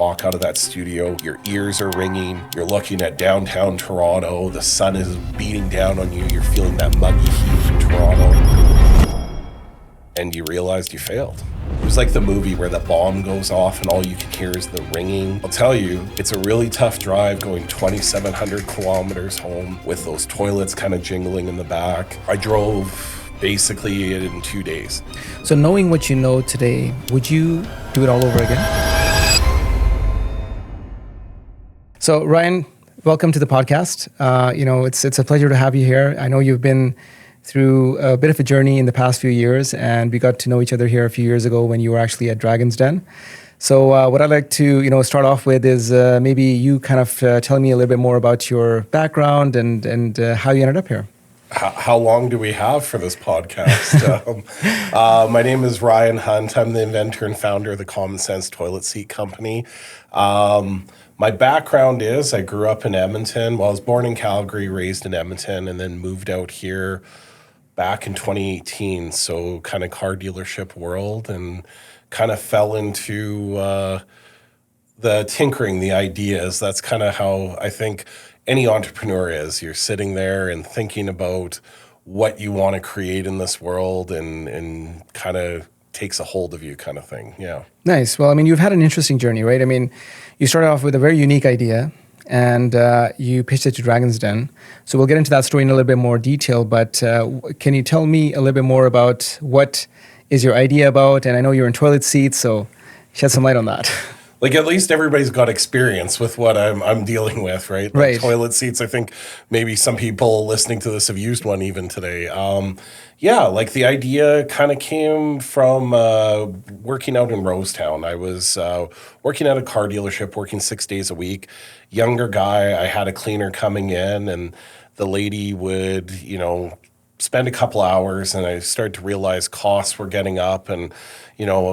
walk out of that studio, your ears are ringing, you're looking at downtown Toronto, the sun is beating down on you, you're feeling that muggy heat in Toronto, and you realized you failed. It was like the movie where the bomb goes off and all you can hear is the ringing. I'll tell you, it's a really tough drive going 2,700 kilometers home with those toilets kind of jingling in the back. I drove basically in 2 days. So knowing what you know today, would you do it all over again? So Ryan, welcome to the podcast. It's a pleasure to have you here. I know you've been through a bit of a journey in the past few years, and we got to know each other here a few years ago when you were actually at Dragon's Den. So what I'd like to start off with is maybe you kind of telling me a little bit more about your background and how you ended up here. How long do we have for this podcast? My name is Ryan Hunt. I'm the inventor and founder of the Common Sense Toilet Seat Company. My background is I grew up in Edmonton. Well, I was born in Calgary, raised in Edmonton, and then moved out here back in 2018. So kind of car dealership world, and kind of fell into the tinkering, the ideas. That's kind of how I think any entrepreneur is. You're sitting there and thinking about what you want to create in this world, and kind of takes a hold of you kind of thing. Yeah. Nice. Well, I mean, you've had an interesting journey, right? I mean, you started off with a very unique idea, and you pitched it to Dragon's Den. So we'll get into that story in a little bit more detail, but can you tell me a little bit more about what is your idea about? And I know you're in toilet seats, so shed some light on that. Like, at least everybody's got experience with what I'm dealing with, right? Like right. Toilet seats, I think maybe some people listening to this have used one even today. Like the idea kind of came from working out in Rosetown. I was working at a car dealership, working 6 days a week. Younger guy, I had a cleaner coming in, and the lady would, spend a couple hours, and I started to realize costs were getting up, and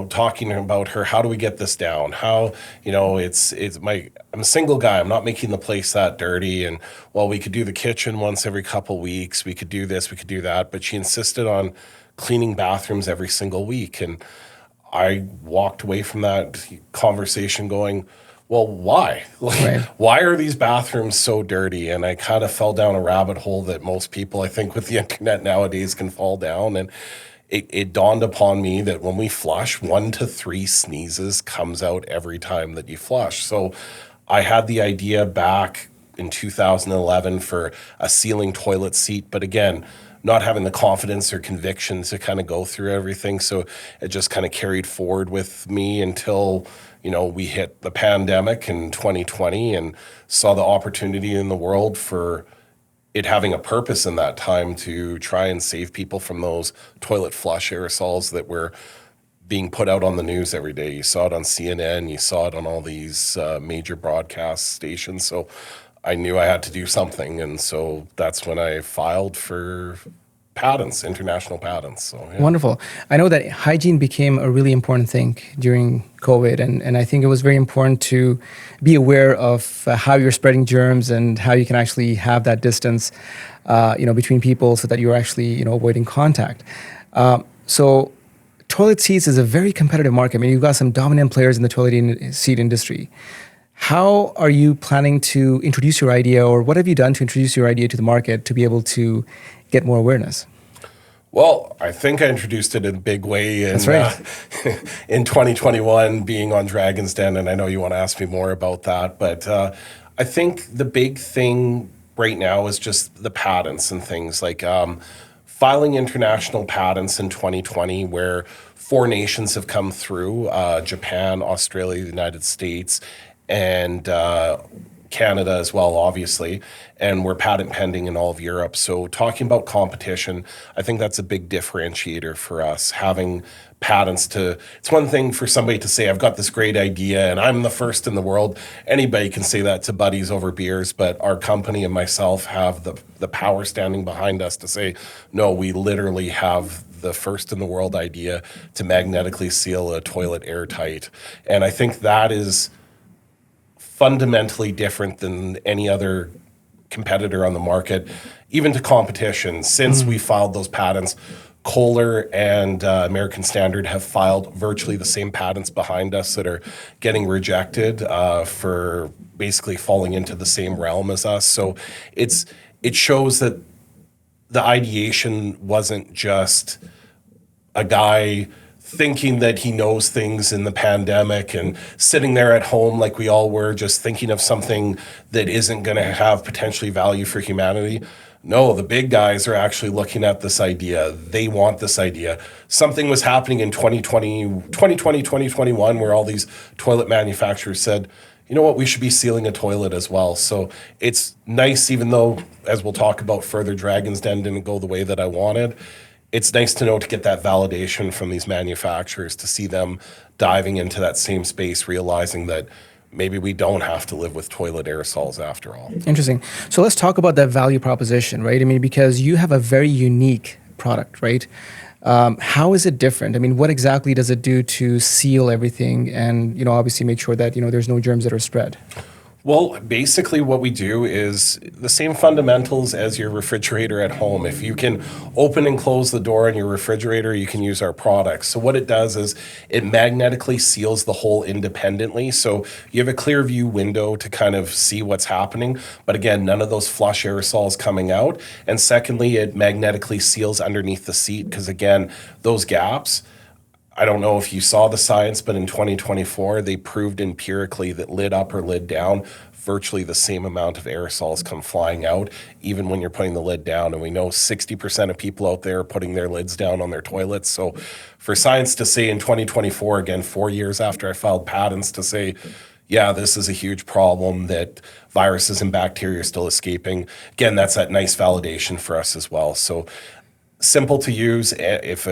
talking about her, how do we get this down? How, I'm a single guy, I'm not making the place that dirty, and well, we could do the kitchen once every couple weeks, we could do this, we could do that, but she insisted on cleaning bathrooms every single week, and I walked away from that conversation going, well, why? Right. Why are these bathrooms so dirty? And I kind of fell down a rabbit hole that most people, I think, with the internet nowadays can fall down. And it dawned upon me that when we flush, 1 to 3 sneezes comes out every time that you flush. So I had the idea back in 2011 for a ceiling toilet seat. But again, not having the confidence or conviction to kind of go through everything. So it just kind of carried forward with me until we hit the pandemic in 2020 and saw the opportunity in the world for it having a purpose in that time to try and save people from those toilet flush aerosols that were being put out on the news every day. You saw it on CNN, you saw it on all these major broadcast stations. So I knew I had to do something. And so that's when I filed for patents, international patents. So, yeah. Wonderful. I know that hygiene became a really important thing during COVID, and I think it was very important to be aware of how you're spreading germs and how you can actually have that distance, between people so that you're actually, avoiding contact. So toilet seats is a very competitive market. I mean, you've got some dominant players in the toilet seat industry. How are you planning to introduce your idea, or what have you done to introduce your idea to the market to be able to get more awareness? Well, I think I introduced it in a big way in, That's right. In 2021 being on Dragon's Den, and I know you want to ask me more about that, but I think the big thing right now is just the patents and things like filing international patents in 2020 where 4 nations have come through, Japan, Australia, the United States, and Canada as well, obviously, and we're patent pending in all of Europe. So talking about competition, I think that's a big differentiator for us, having patents to, it's one thing for somebody to say, I've got this great idea and I'm the first in the world. Anybody can say that to buddies over beers, but our company and myself have the power standing behind us to say, no, we literally have the first in the world idea to magnetically seal a toilet airtight. And I think that is fundamentally different than any other competitor on the market, even to competition. Since we filed those patents, Kohler and American Standard have filed virtually the same patents behind us that are getting rejected for basically falling into the same realm as us. So it shows that the ideation wasn't just a guy thinking that he knows things in the pandemic and sitting there at home like we all were, just thinking of something that isn't going to have potentially value for humanity. No, the big guys are actually looking at this idea. They want this idea. Something was happening in 2021, where all these toilet manufacturers said, you know what, we should be sealing a toilet as well. So it's nice, even though, as we'll talk about further, Dragon's Den didn't go the way that I wanted. It's nice to know, to get that validation from these manufacturers, to see them diving into that same space, realizing that maybe we don't have to live with toilet aerosols after all. Interesting. So let's talk about that value proposition, right? I mean, because you have a very unique product, right? How is it different? I mean, what exactly does it do to seal everything and, obviously make sure that, there's no germs that are spread? Well, basically what we do is the same fundamentals as your refrigerator at home. If you can open and close the door on your refrigerator, you can use our products. So what it does is it magnetically seals the hole independently. So you have a clear view window to kind of see what's happening. But again, none of those flush aerosols coming out. And secondly, it magnetically seals underneath the seat, because again, those gaps, I don't know if you saw the science, but in 2024, they proved empirically that lid up or lid down, virtually the same amount of aerosols come flying out, even when you're putting the lid down. And we know 60% of people out there are putting their lids down on their toilets. So for science to say in 2024, again, 4 years after I filed patents, to say, yeah, this is a huge problem, that viruses and bacteria are still escaping, again, that's that nice validation for us as well. So simple to use. If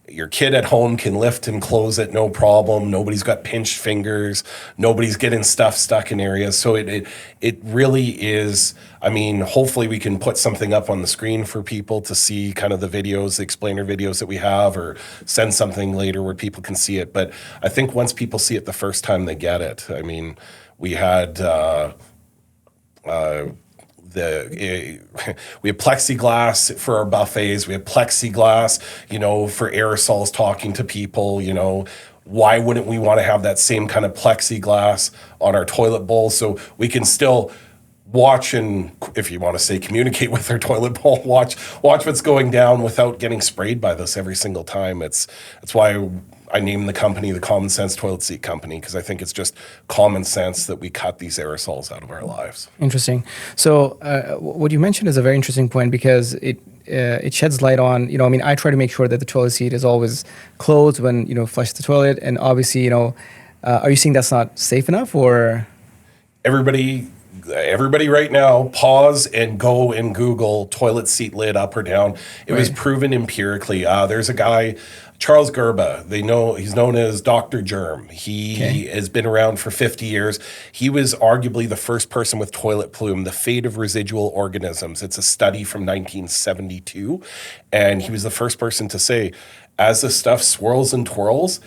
your kid at home can lift and close it, no problem. Nobody's got pinched fingers. Nobody's getting stuff stuck in areas. So it really is. I mean, hopefully we can put something up on the screen for people to see, kind of the videos, the explainer videos that we have, or send something later where people can see it. But I think once people see it the first time, they get it. I mean, we had we have plexiglass for our buffets. We have plexiglass, for aerosols talking to people. Why wouldn't we want to have that same kind of plexiglass on our toilet bowl, so we can still watch and, if you want to say, communicate with our toilet bowl, watch what's going down without getting sprayed by this every single time. That's why I named the company the Common Sense Toilet Seat Company, because I think it's just common sense that we cut these aerosols out of our lives. Interesting. So what you mentioned is a very interesting point, because it sheds light on, I try to make sure that the toilet seat is always closed when, flush the toilet. And obviously, are you saying that's not safe enough, or? Everybody right now, pause and go and Google toilet seat lid up or down. It was proven empirically. There's a guy, Charles Gerba. He's known as Dr. Germ. He has been around for 50 years. He was arguably the first person with toilet plume, the fate of residual organisms. It's a study from 1972. And he was the first person to say, as the stuff swirls and twirls,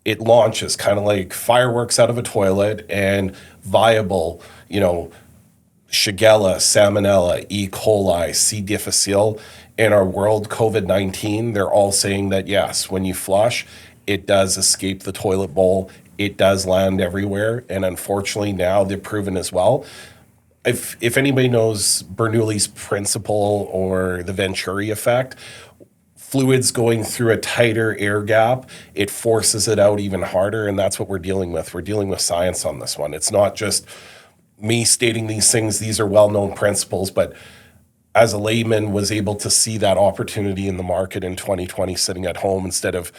it launches kind of like fireworks out of a toilet, and viable, Shigella, Salmonella, E. coli, C. difficile in our world, COVID-19, they're all saying that, yes, when you flush, it does escape the toilet bowl. It does land everywhere. And unfortunately, now they've proven as well. If anybody knows Bernoulli's principle or the Venturi effect, fluids going through a tighter air gap, it forces it out even harder. And that's what we're dealing with. We're dealing with science on this one. It's not just me stating these things. These are well-known principles, but as a layman was able to see that opportunity in the market in 2020, sitting at home instead of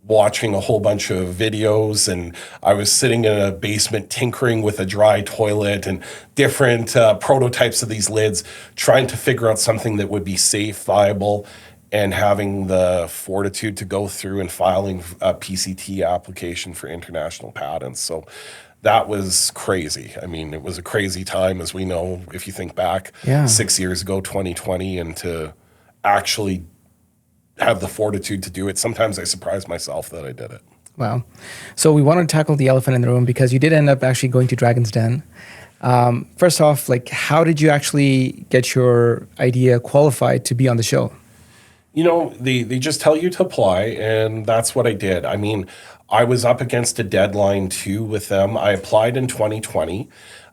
watching a whole bunch of videos. And I was sitting in a basement tinkering with a dry toilet and different prototypes of these lids, trying to figure out something that would be safe, viable, and having the fortitude to go through and filing a PCT application for international patents. So that was crazy. I mean, it was a crazy time, as we know, if you think back 6 years ago, 2020, and to actually have the fortitude to do it. Sometimes I surprise myself that I did it. Wow. So we wanted to tackle the elephant in the room, because you did end up actually going to Dragon's Den. First off, how did you actually get your idea qualified to be on the show? They just tell you to apply, and that's what I did. I mean, I was up against a deadline too with them. I applied in 2020.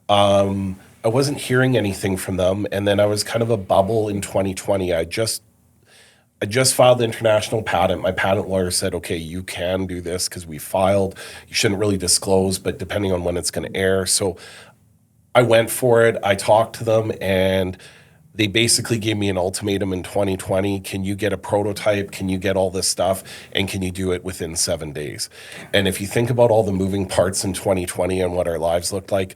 I wasn't hearing anything from them, and then I was kind of a bubble in 2020. I just filed the international patent. My patent lawyer said, okay, you can do this because we filed. You shouldn't really disclose, but depending on when it's going to air. So I went for it. I talked to them, and they basically gave me an ultimatum in 2020. Can you get a prototype? Can you get all this stuff? And can you do it within 7 days? And if you think about all the moving parts in 2020 and what our lives looked like,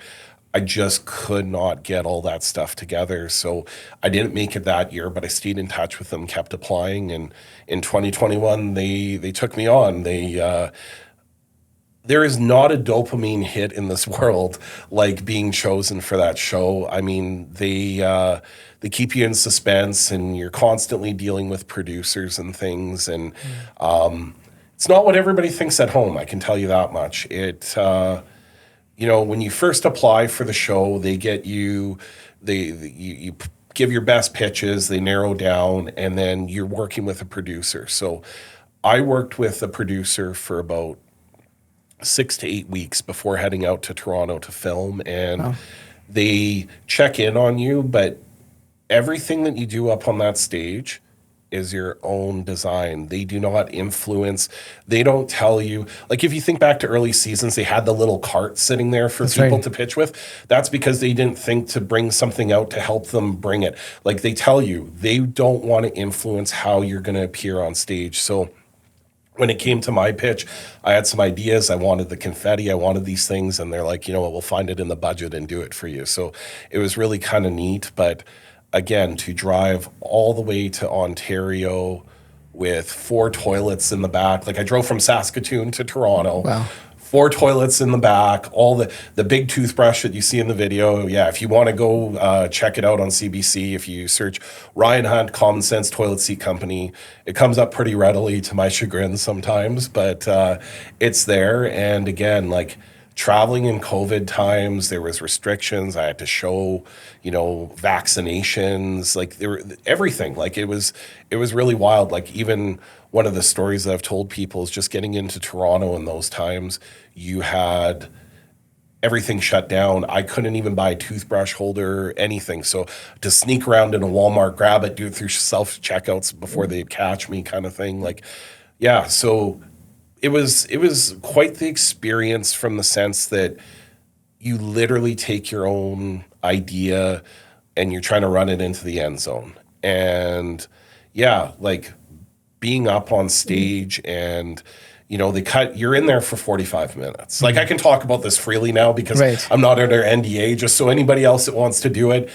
I just could not get all that stuff together. So I didn't make it that year, but I stayed in touch with them, kept applying. And in 2021, they took me on. There is not a dopamine hit in this world like being chosen for that show. I mean, they keep you in suspense, and you're constantly dealing with producers and things. And it's not what everybody thinks at home. I can tell you that much. When you first apply for the show, they get you, you give your best pitches, they narrow down, and then you're working with a producer. So I worked with a producer for about 6 to 8 weeks before heading out to Toronto to film, and they check in on you, but everything that you do up on that stage is your own design. They do not influence. They don't tell you. Like, if you think back to early seasons, they had the little cart sitting there for people to pitch with. That's because they didn't think to bring something out to help them bring it. Like, they tell you, they don't want to influence how you're going to appear on stage. So when it came to my pitch, I had some ideas. I wanted the confetti. I wanted these things. And they're like, you know what, we'll find it in the budget and do it for you. So it was really kind of neat. But again, to drive all the way to Ontario with 4 toilets in the back. Like, I drove from Saskatoon to Toronto. Wow. 4 toilets in the back, all the big toothbrush that you see in the video. Yeah, if you want to go check it out on CBC, if you search Ryan Hunt Common Sense Toilet Seat Company, it comes up pretty readily, to my chagrin sometimes, but it's there. And again, like, traveling in COVID times, there was restrictions. I had to show, vaccinations, like, there were everything. Like, it was really wild. Like, even one of the stories that I've told people is just getting into Toronto in those times, you had everything shut down. I couldn't even buy a toothbrush holder, anything. So to sneak around in a Walmart, grab it, do it through self-checkouts before they'd catch me, kind of thing. Like, yeah, so it was quite the experience, from the sense that you literally take your own idea and you're trying to run it into the end zone. And yeah, like, being up on stage, and you're in there for 45 minutes. Like, I can talk about this freely now because I'm not under NDA. Just so anybody else that wants to do it,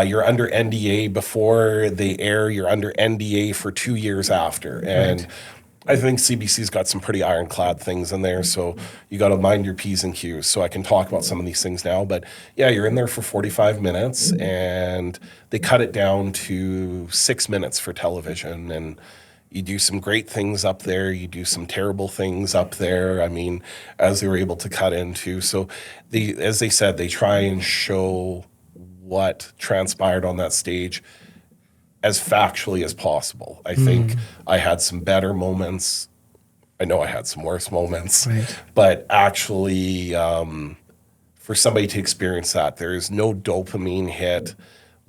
you're under NDA before they air. You're under NDA for 2 years after. And I think CBC's got some pretty ironclad things in there, so you got to mind your P's and Q's. So I can talk about some of these things now, but yeah, you're in there for 45 minutes, and they cut it down to 6 minutes for television, and you do some great things up there, you do some terrible things up there. I mean, as they were able to cut into. So as they said, they try and show what transpired on that stage as factually as possible. I think I had some better moments. I know I had some worse moments, but actually, for somebody to experience that, there is no dopamine hit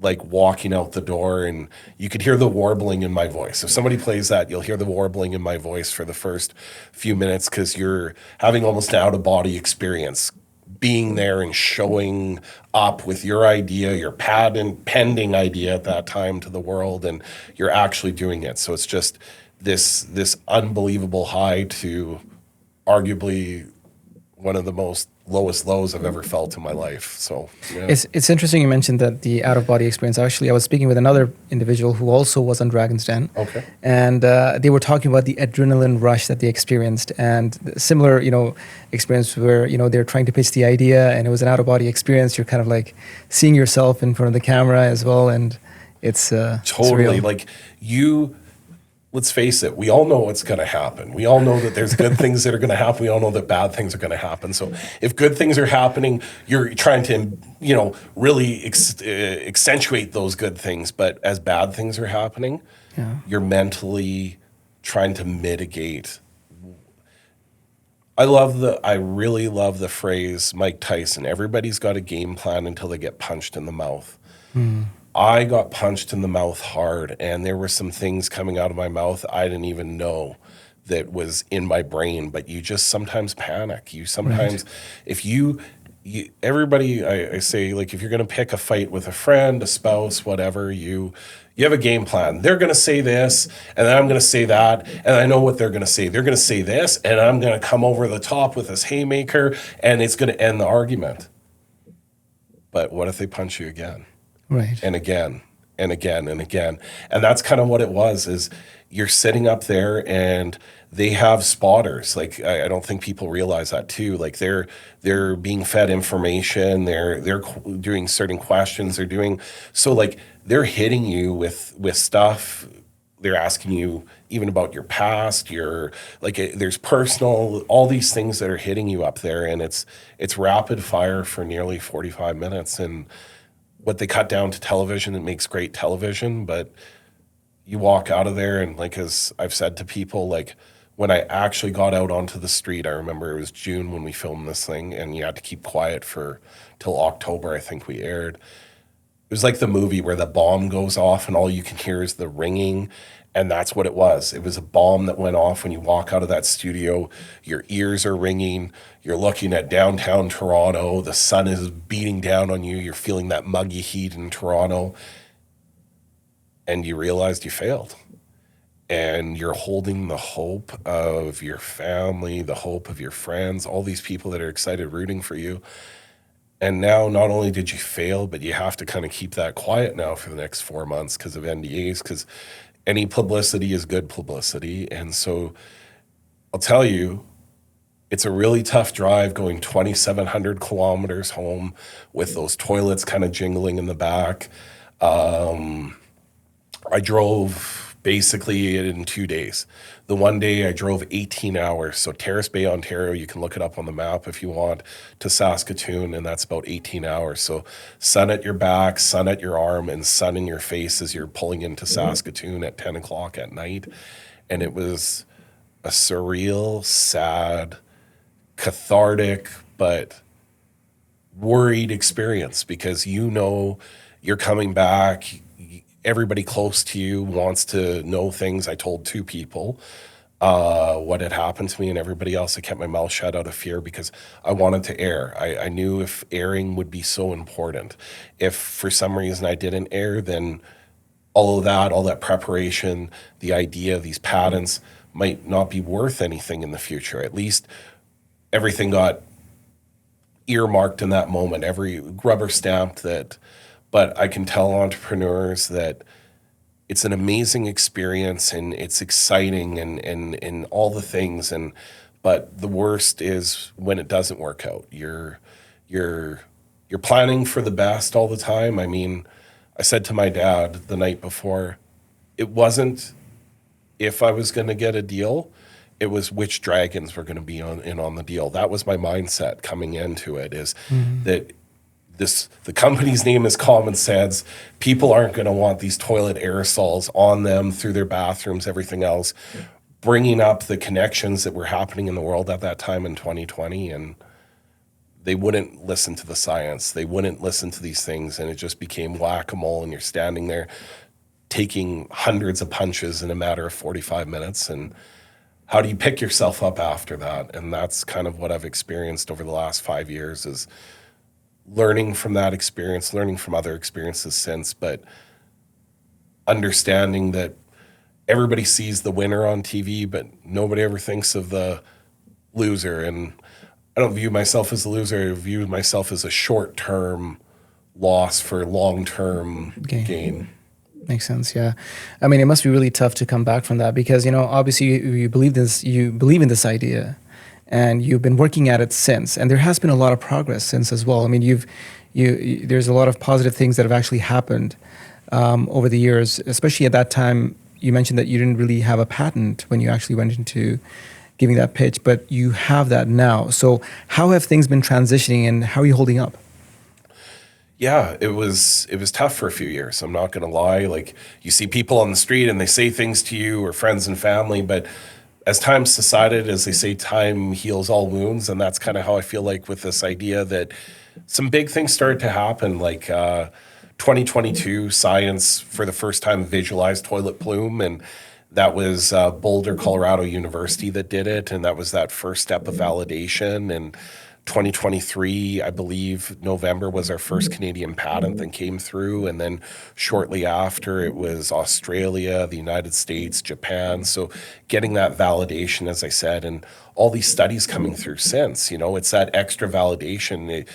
like walking out the door, and you could hear the warbling in my voice. If somebody plays that, you'll hear the warbling in my voice for the first few minutes, because you're having almost an out-of-body experience, being there and showing up with your idea, your pending idea at that time, to the world, and you're actually doing it. So it's just this unbelievable high to arguably one of the most lowest lows I've ever felt in my life. So yeah. It's interesting you mentioned that, the out-of-body experience. Actually, I was speaking with another individual who also was on Dragon's Den. Okay. And they were talking about the adrenaline rush that they experienced, and similar, experience where, they're trying to pitch the idea, and it was an out-of-body experience. You're kind of like seeing yourself in front of the camera as well, and it's totally surreal. like you. Let's face it, we all know what's going to happen. We all know that there's good things that are going to happen. We all know that bad things are going to happen. So if good things are happening, you're trying to, really accentuate those good things. But as bad things are happening, Yeah. You're mentally trying to mitigate. I really love the phrase Mike Tyson, everybody's got a game plan until they get punched in the mouth. I got punched in the mouth hard, and there were some things coming out of my mouth I didn't even know that was in my brain, but you just sometimes panic. You sometimes, if everybody, I say, like, if you're going to pick a fight with a friend, a spouse, whatever, you have a game plan. They're going to say this, and then I'm going to say that, and I know what they're going to say. They're going to say this, and I'm going to come over the top with this haymaker, and it's going to end the argument. But what if they punch you again? Right. And again, and again, and again. And that's kind of what it was, is you're sitting up there and they have spotters. Like, I don't think people realize that too. Like, they're being fed information, they're doing certain questions, they're hitting you with stuff. They're asking you even about your past, there's personal, all these things that are hitting you up there, and it's rapid fire for nearly 45 minutes. And what they cut down to television, it makes great television, but you walk out of there, and like, as I've said to people, like, when I actually got out onto the street, I remember it was June when we filmed this thing, and you had to keep quiet till October, I think we aired. It was like the movie where the bomb goes off and all you can hear is the ringing, and that's what it was. It was a bomb that went off when you walk out of that studio. Your ears are ringing. You're looking at downtown Toronto. The sun is beating down on you. You're feeling that muggy heat in Toronto, and you realized you failed. And you're holding the hope of your family, the hope of your friends, all these people that are excited, rooting for you. And now not only did you fail, but you have to kind of keep that quiet now for the next 4 months because of NDAs, because any publicity is good publicity. And so I'll tell you, it's a really tough drive going 2,700 kilometers home with those toilets kind of jingling in the back. I drove basically in 2 days. The one day I drove 18 hours. So Terrace Bay, Ontario, you can look it up on the map if you want, to Saskatoon, and that's about 18 hours. So sun at your back, sun at your arm, and sun in your face as you're pulling into Saskatoon at 10 o'clock at night. And it was a surreal, sad, cathartic, but worried experience, because you're coming back. Everybody close to you wants to know things. I told 2 people what had happened to me, and everybody else, I kept my mouth shut out of fear because I wanted to air. I knew if airing would be so important. If for some reason I didn't air, then all that preparation, the idea, these patents might not be worth anything in the future. At least everything got earmarked in that moment, every rubber stamped that. But I can tell entrepreneurs that it's an amazing experience and it's exciting and all the things. But the worst is when it doesn't work out. You're planning for the best all the time. I mean, I said to my dad the night before, it wasn't if I was going to get a deal, it was which dragons were going to be on the deal. That was my mindset coming into it, is that the company's name is Common Sense. People aren't going to want these toilet aerosols on them through their bathrooms, everything else, bringing up the connections that were happening in the world at that time in 2020. And they wouldn't listen to the science. They wouldn't listen to these things. And it just became whack-a-mole, and you're standing there taking hundreds of punches in a matter of 45 minutes. And how do you pick yourself up after that? And that's kind of what I've experienced over the last 5 years, is learning from that experience, learning from other experiences since, but understanding that everybody sees the winner on TV, but nobody ever thinks of the loser. And I don't view myself as a loser. I view myself as a short-term loss for long-term gain. Makes sense. Yeah. I mean, it must be really tough to come back from that, because, obviously you believe in this idea, and you've been working at it since, and there has been a lot of progress since as well. I mean, there's a lot of positive things that have actually happened over the years, especially at that time. You mentioned that you didn't really have a patent when you actually went into giving that pitch, but you have that now. So how have things been transitioning, and how are you holding up? Yeah, it was tough for a few years. I'm not going to lie. Like, you see people on the street and they say things to you or friends and family, but as time subsided, as they say, time heals all wounds, and that's kind of how I feel like with this idea that some big things started to happen. Like 2022, science for the first time visualized toilet plume, and that was Boulder, Colorado University that did it, and that was that first step of validation. And 2023, I believe November was our first Canadian patent that came through. And then shortly after, it was Australia, the United States, Japan. So getting that validation, as I said, and all these studies coming through since, it's that extra validation.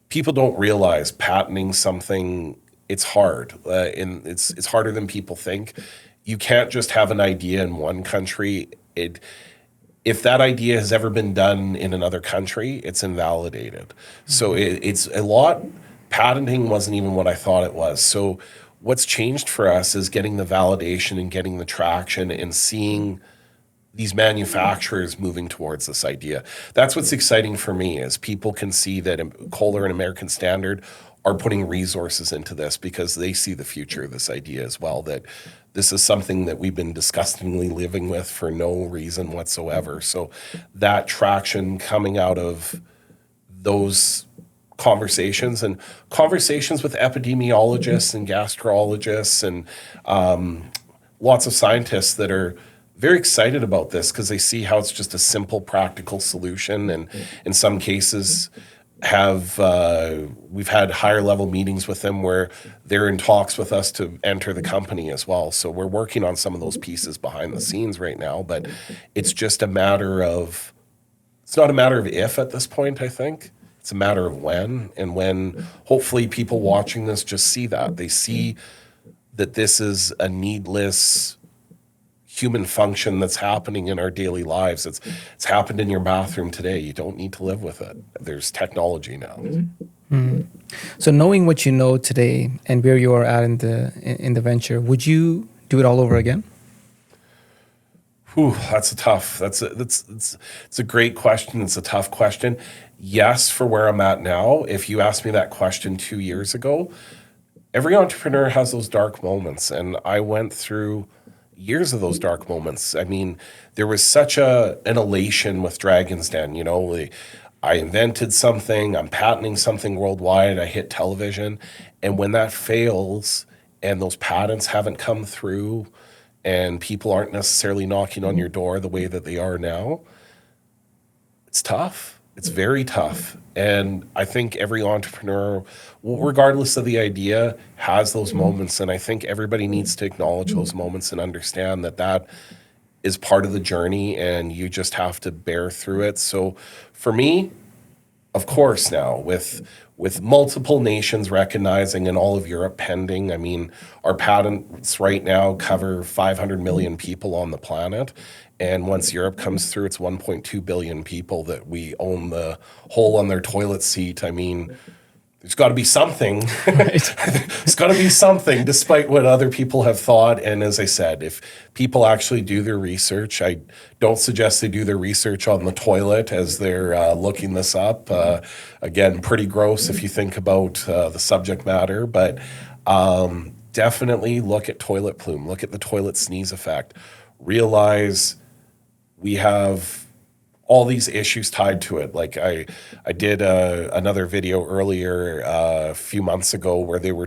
People don't realize patenting something, it's hard. And it's harder than people think. You can't just have an idea in one country. If that idea has ever been done in another country, it's invalidated. So it's a lot. Patenting wasn't even what I thought it was. So what's changed for us is getting the validation and getting the traction and seeing these manufacturers moving towards this idea. That's what's exciting for me, is people can see that Kohler and American Standard are putting resources into this because they see the future of this idea as well, that this is something that we've been disgustingly living with for no reason whatsoever. So that traction coming out of those conversations and conversations with epidemiologists and gastrologists and lots of scientists that are very excited about this because they see how it's just a simple, practical solution. And in some cases, we've had higher level meetings with them where they're in talks with us to enter the company as well. So we're working on some of those pieces behind the scenes right now, but it's just it's not a matter of if at this point, I think. It's a matter of when, and when hopefully people watching this just see that. They see that this is a needless human function that's happening in our daily lives. It's happened in your bathroom today. You don't need to live with it. There's technology now. Mm-hmm. So knowing what you know today and where you are at in the venture, would you do it all over again? Whew, it's a great question. It's a tough question. Yes, for where I'm at now. If you asked me that question 2 years ago, every entrepreneur has those dark moments, and I went through years of those dark moments. I mean, there was such an elation with Dragon's Den. I invented something, I'm patenting something worldwide, I hit television, and when that fails and those patents haven't come through and people aren't necessarily knocking on your door the way that they are now, it's tough. It's very tough. And I think every entrepreneur, regardless of the idea, has those moments. And I think everybody needs to acknowledge those moments and understand that that is part of the journey and you just have to bear through it. So for me, of course, now with multiple nations recognizing and all of Europe pending, I mean, our patents right now cover 500 million people on the planet. And once Europe comes through, it's 1.2 billion people that we own the hole on their toilet seat. I mean, there's got to be something. There's got to be something, despite what other people have thought. And as I said, if people actually do their research, I don't suggest they do their research on the toilet as they're looking this up. Again, pretty gross if you think about the subject matter, but definitely look at toilet plume, look at the toilet sneeze effect, realize we have all these issues tied to it. Like I did another video earlier a few months ago where we were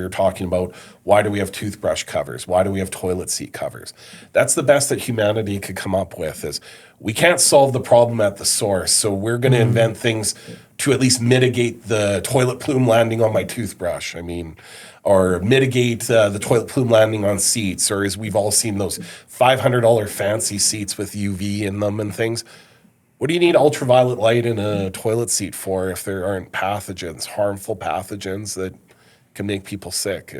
talking about why do we have toothbrush covers? Why do we have toilet seat covers? That's the best that humanity could come up with, is we can't solve the problem at the source. So we're going to invent things to at least mitigate the toilet plume landing on my toothbrush. I mean, or mitigate the toilet plume landing on seats, or as we've all seen those $500 fancy seats with UV in them and things. What do you need ultraviolet light in a toilet seat for if there aren't pathogens, harmful pathogens that can make people sick?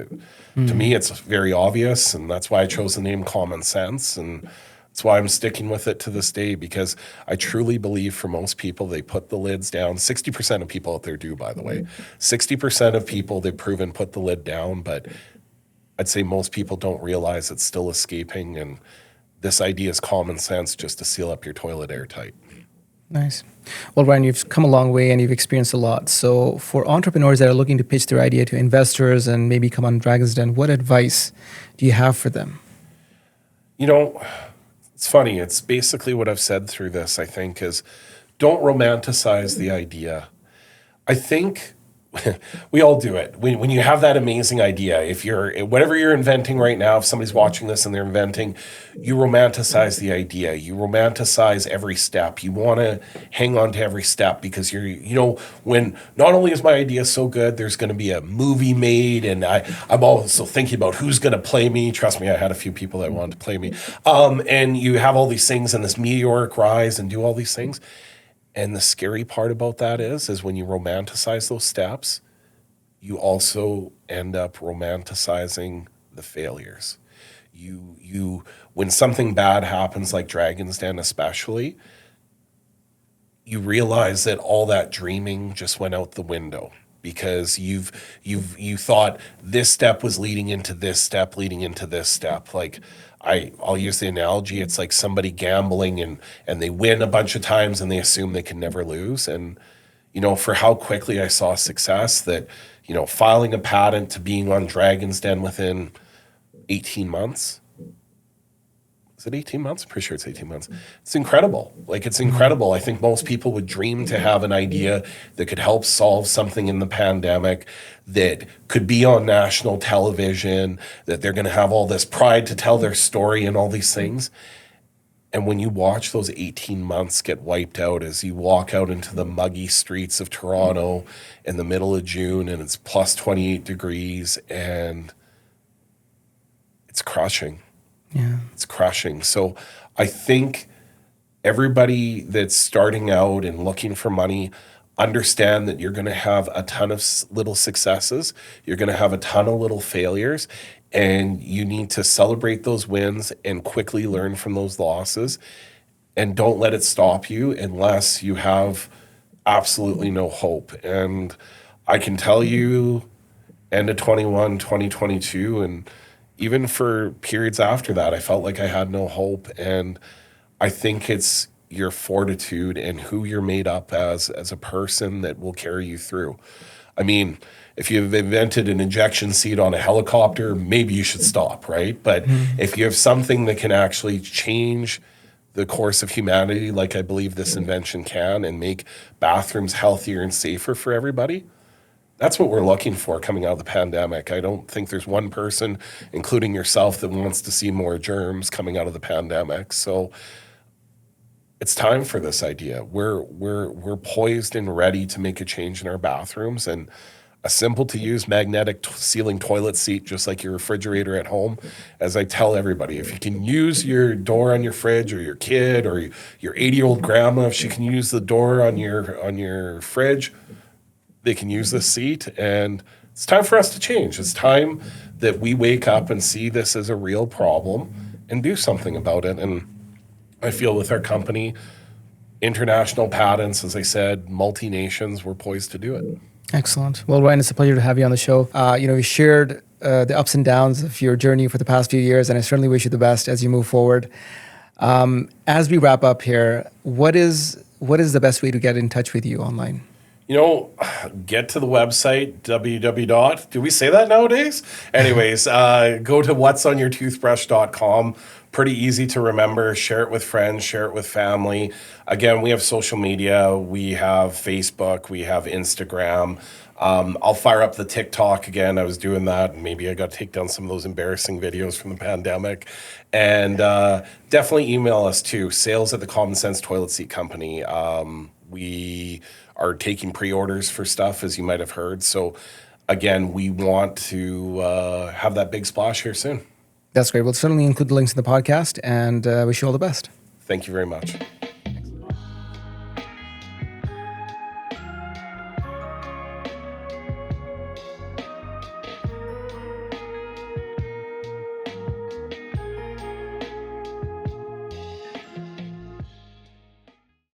To me, it's very obvious, and that's why I chose the name Common Sense, and that's why I'm sticking with it to this day, because I truly believe for most people, they put the lids down. 60% of people out there do, by the way. 60% of people, they've proven, put the lid down, but I'd say most people don't realize it's still escaping, and this idea is common sense just to seal up your toilet airtight. Nice. Well, Ryan, you've come a long way and you've experienced a lot. So for entrepreneurs that are looking to pitch their idea to investors and maybe come on Dragon's Den, what advice do you have for them? It's funny. It's basically what I've said through this, I think, is don't romanticize the idea. I think we all do it. When you have that amazing idea, if whatever you're inventing right now, if somebody's watching this and they're inventing, you romanticize the idea. You romanticize every step. You want to hang on to every step because when not only is my idea so good, there's going to be a movie made, and I'm also thinking about who's going to play me. Trust me, I had a few people that wanted to play me. And you have all these things and this meteoric rise and do all these things. And the scary part about that is when you romanticize those steps, you also end up romanticizing the failures. When something bad happens, like Dragon's Den especially, you realize that all that dreaming just went out the window because you thought this step was leading into this step, leading into this step. Like I'll use the analogy, it's like somebody gambling and they win a bunch of times and they assume they can never lose. And, for how quickly I saw success that, filing a patent to being on Dragon's Den within 18 months. Is it 18 months? I'm pretty sure it's 18 months. It's incredible. It's incredible. I think most people would dream to have an idea that could help solve something in the pandemic, that could be on national television, that they're going to have all this pride to tell their story and all these things. And when you watch those 18 months get wiped out as you walk out into the muggy streets of Toronto in the middle of June and it's plus 28 degrees and it's crushing. Yeah. It's crushing. So I think everybody that's starting out and looking for money, understand that you're going to have a ton of little successes. You're going to have a ton of little failures, and you need to celebrate those wins and quickly learn from those losses. And don't let it stop you unless you have absolutely no hope. And I can tell you, end of 21, 2022, and even for periods after that, I felt like I had no hope. And I think it's your fortitude and who you're made up as a person that will carry you through. I mean, if you've invented an ejection seat on a helicopter, maybe you should stop, right? But if you have something that can actually change the course of humanity, like I believe this invention can, and make bathrooms healthier and safer for everybody, that's what we're looking for coming out of the pandemic. I don't think there's one person, including yourself, that wants to see more germs coming out of the pandemic. So it's time for this idea. We're poised and ready to make a change in our bathrooms, and a simple to use magnetic ceiling toilet seat, just like your refrigerator at home. As I tell everybody, if you can use your door on your fridge, or your kid or your 80-year-old grandma, if she can use the door on your fridge, they can use this seat. And it's time for us to change. It's time that we wake up and see this as a real problem and do something about it. And I feel with our company, international patents, as I said, multi-nations, we're poised to do it. Excellent. Well, Ryan, it's a pleasure to have you on the show. You shared the ups and downs of your journey for the past few years, and I certainly wish you the best as you move forward. As we wrap up here, what is the best way to get in touch with you online? Get to the website, do we say that nowadays? Anyways, go to whatsonyourtoothbrush.com. Pretty easy to remember. Share it with friends, share it with family. Again, we have social media. We have Facebook, we have Instagram. I'll fire up the TikTok again. I was doing that, and maybe I got to take down some of those embarrassing videos from the pandemic. And definitely email us too, sales at the Common Sense Toilet Seat Company. We are taking pre-orders for stuff, as you might have heard. So again, we want to have that big splash here soon. That's great. We'll certainly include the links in the podcast, and wish you all the best. Thank you very much.